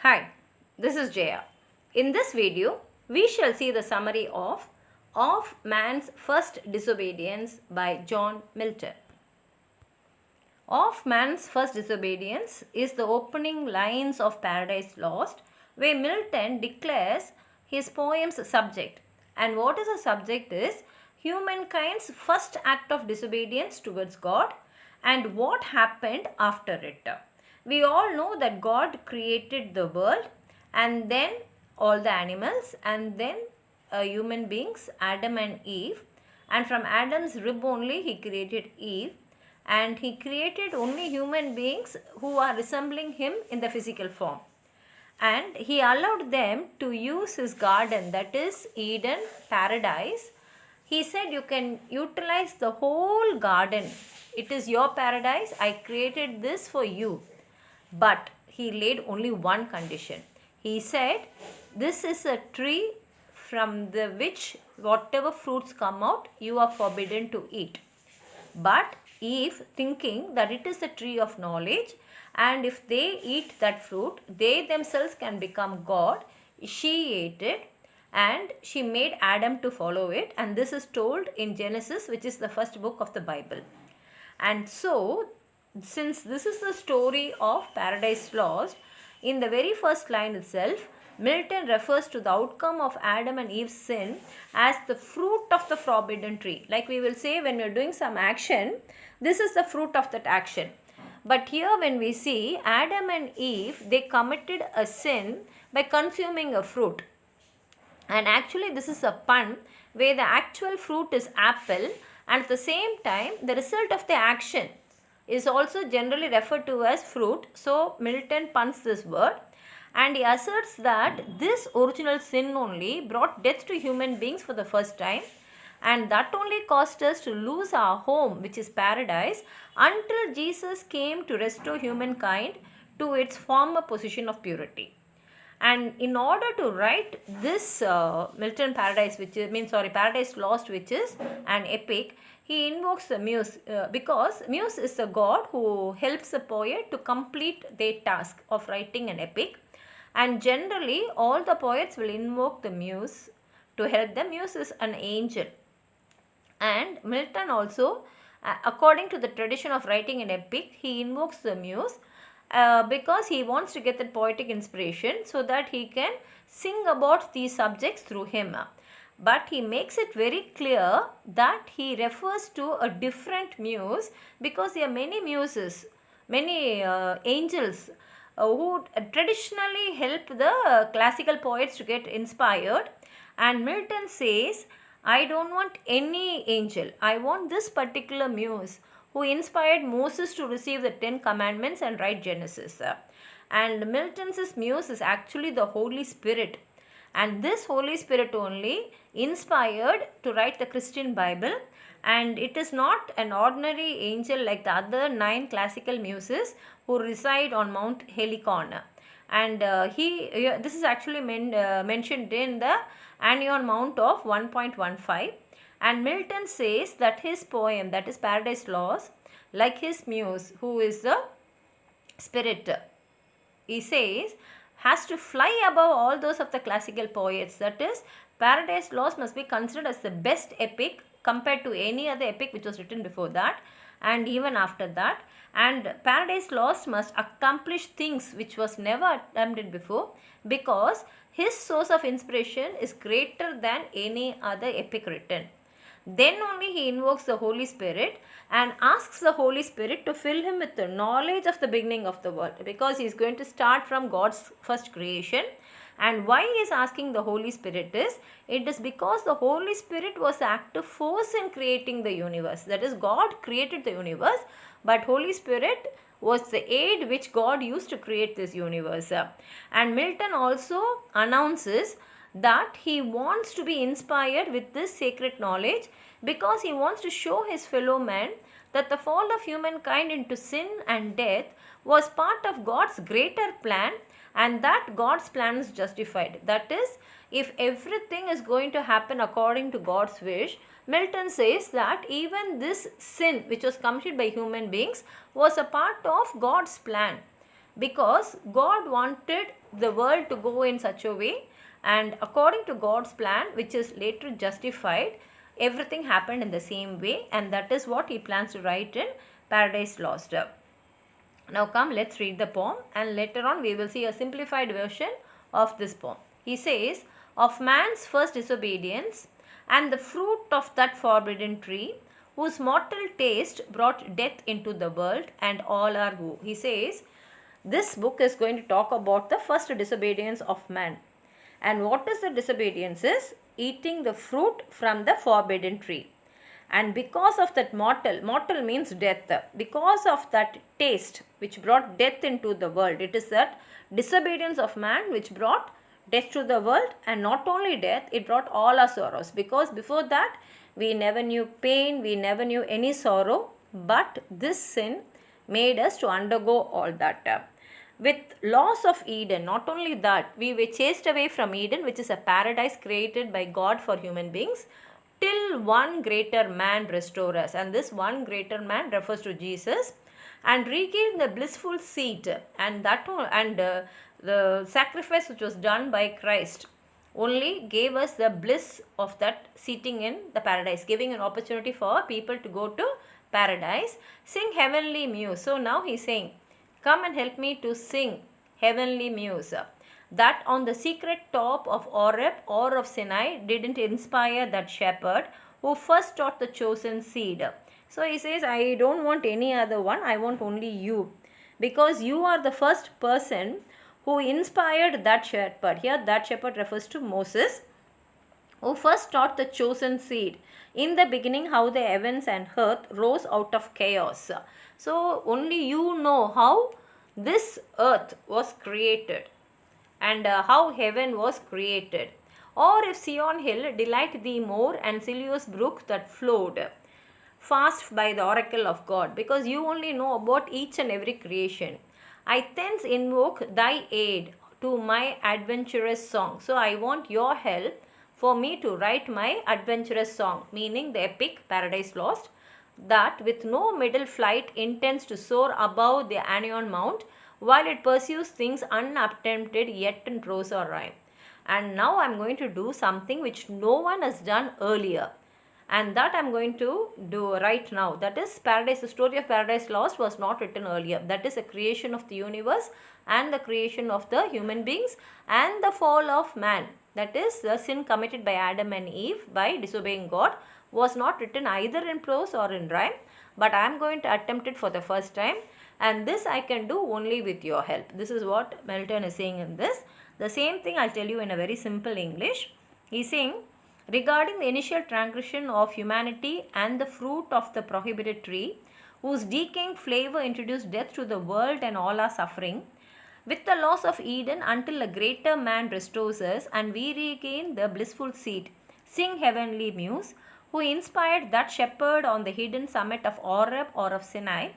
Hi, this is Jaya. In this video, we shall see the summary of Man's First Disobedience by John Milton. Of Man's First Disobedience is the opening lines of Paradise Lost, where Milton declares his poem's subject. And what is the subject is humankind's first act of disobedience towards God and what happened after it. We all know that God created the world and then all the animals and then human beings, Adam and Eve. And from Adam's rib only he created Eve. And he created only human beings who are resembling him in the physical form. And he allowed them to use his garden, that is Eden, paradise. He said you can utilize the whole garden. It is your paradise. I created this for you. But he laid only one condition. He said, this is a tree from the which whatever fruits come out, you are forbidden to eat. But Eve, thinking that it is the tree of knowledge, and if they eat that fruit, they themselves can become God, she ate it and she made Adam to follow it. And this is told in Genesis, which is the first book of the Bible. And so, since this is the story of Paradise Lost, in the very first line itself, Milton refers to the outcome of Adam and Eve's sin as the fruit of the forbidden tree. Like we will say when we are doing some action, this is the fruit of that action. But here when we see Adam and Eve, they committed a sin by consuming a fruit. And actually this is a pun where the actual fruit is apple, and at the same time the result of the action is also generally referred to as fruit. So Milton puns this word and he asserts that this original sin only brought death to human beings for the first time, and that only caused us to lose our home, which is paradise, until Jesus came to restore humankind to its former position of purity. And in order to write this Milton Paradise, Paradise Lost, which is an epic, he invokes the muse because muse is the god who helps the poet to complete their task of writing an epic. And generally, all the poets will invoke the muse to help them. Muse is an angel. And Milton also, according to the tradition of writing an epic, he invokes the muse because he wants to get that poetic inspiration so that he can sing about these subjects through him. But he makes it very clear that he refers to a different muse because there are many muses, many angels who traditionally help the classical poets to get inspired. And Milton says, I don't want any angel. I want this particular muse who inspired Moses to receive the 10 commandments and write Genesis. And Milton's muse is actually the Holy Spirit. And this Holy Spirit only inspired to write the Christian Bible. And it is not an ordinary angel like the other 9 classical muses who reside on Mount Helicon. And this is actually mentioned in the Anion Mount of 1.15. And Milton says that his poem, that is Paradise Lost, like his muse, who is the spirit, he says, has to fly above all those of the classical poets. That is, Paradise Lost must be considered as the best epic compared to any other epic which was written before that and even after that. And Paradise Lost must accomplish things which was never attempted before because his source of inspiration is greater than any other epic written. Then only he invokes the Holy Spirit and asks the Holy Spirit to fill him with the knowledge of the beginning of the world, because he is going to start from God's first creation. And why he is asking the Holy Spirit is, it is because the Holy Spirit was the active force in creating the universe. That is, God created the universe, but Holy Spirit was the aid which God used to create this universe. And Milton also announces that he wants to be inspired with this sacred knowledge because he wants to show his fellow men that the fall of humankind into sin and death was part of God's greater plan, and that God's plan is justified. That is, if everything is going to happen according to God's wish, Milton says that even this sin which was committed by human beings was a part of God's plan. because God wanted the world to go in such a way, and according to God's plan, which is later justified, everything happened in the same way, and that is what he plans to write in Paradise Lost. Now come, let's read the poem, and later on we will see a simplified version of this poem. He says, of man's first disobedience and the fruit of that forbidden tree, whose mortal taste brought death into the world and all are who. He says, this book is going to talk about the first disobedience of man. And what is the disobedience is eating the fruit from the forbidden tree. And because of that mortal means death, because of that taste which brought death into the world, it is that disobedience of man which brought death to the world, and not only death, it brought all our sorrows, because before that we never knew pain, we never knew any sorrow, but this sin made us to undergo all that. With loss of Eden, not only that, we were chased away from Eden, which is a paradise created by God for human beings, till one greater man restore us. And this one greater man refers to Jesus, and regain the blissful seat, and the sacrifice which was done by Christ only gave us the bliss of that seating in the paradise, giving an opportunity for people to go to paradise. Sing heavenly muse. So now he is saying, come and help me to sing heavenly muse, that on the secret top of Oreb or of Sinai didn't inspire that shepherd who first taught the chosen seed. So he says, I don't want any other one, I want only you, because you are the first person who inspired that shepherd. Here that shepherd refers to Moses, who first taught the chosen seed. In the beginning, how the heavens and earth rose out of chaos. So only you know how this earth was created, and how heaven was created. Or if Sion hill delight thee more, and Silius brook that flowed fast by the oracle of God, because you only know about each and every creation. I thence invoke thy aid to my adventurous song. So I want your help for me to write my adventurous song, meaning the epic Paradise Lost, that with no middle flight intends to soar above the Anion Mount, while it pursues things unattempted yet in prose or rhyme. And now I am going to do something which no one has done earlier, and that I am going to do right now. That is, the story of Paradise Lost was not written earlier. That is a creation of the universe and the creation of the human beings and the fall of man. That is, the sin committed by Adam and Eve by disobeying God was not written either in prose or in rhyme, but I am going to attempt it for the first time, and this I can do only with your help. This is what Milton is saying in this. The same thing I will tell you in a very simple English. He is saying, regarding the initial transgression of humanity and the fruit of the prohibited tree, whose decaying flavor introduced death to the world and all our suffering, with the loss of Eden until a greater man restores us and we regain the blissful seat, sing heavenly muse, who inspired that shepherd on the hidden summit of Oreb or of Sinai,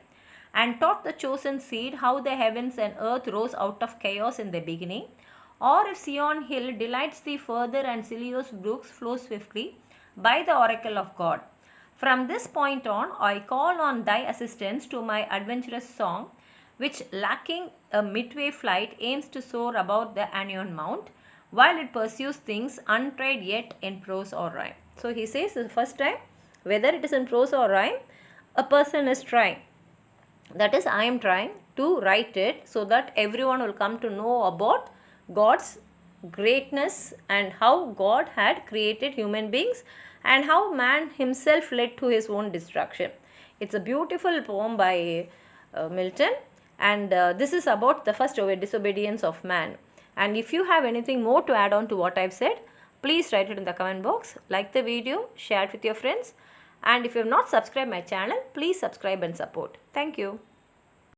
and taught the chosen seed how the heavens and earth rose out of chaos in the beginning. Or if Sion hill delights thee further and Silius brooks flow swiftly by the oracle of God. From this point on, I call on thy assistance to my adventurous song, which lacking a midway flight aims to soar above the Anion Mount, while it pursues things untried yet in prose or rhyme. So he says the first time, whether it is in prose or rhyme, a person is trying. That is, I am trying to write it so that everyone will come to know about God's greatness and how God had created human beings and how man himself led to his own destruction. It's a beautiful poem by Milton, and this is about the first disobedience of man. And if you have anything more to add on to what I've said, please write it in the comment box. Like the video, share it with your friends, and if you have not subscribed my channel, please subscribe and support. Thank you.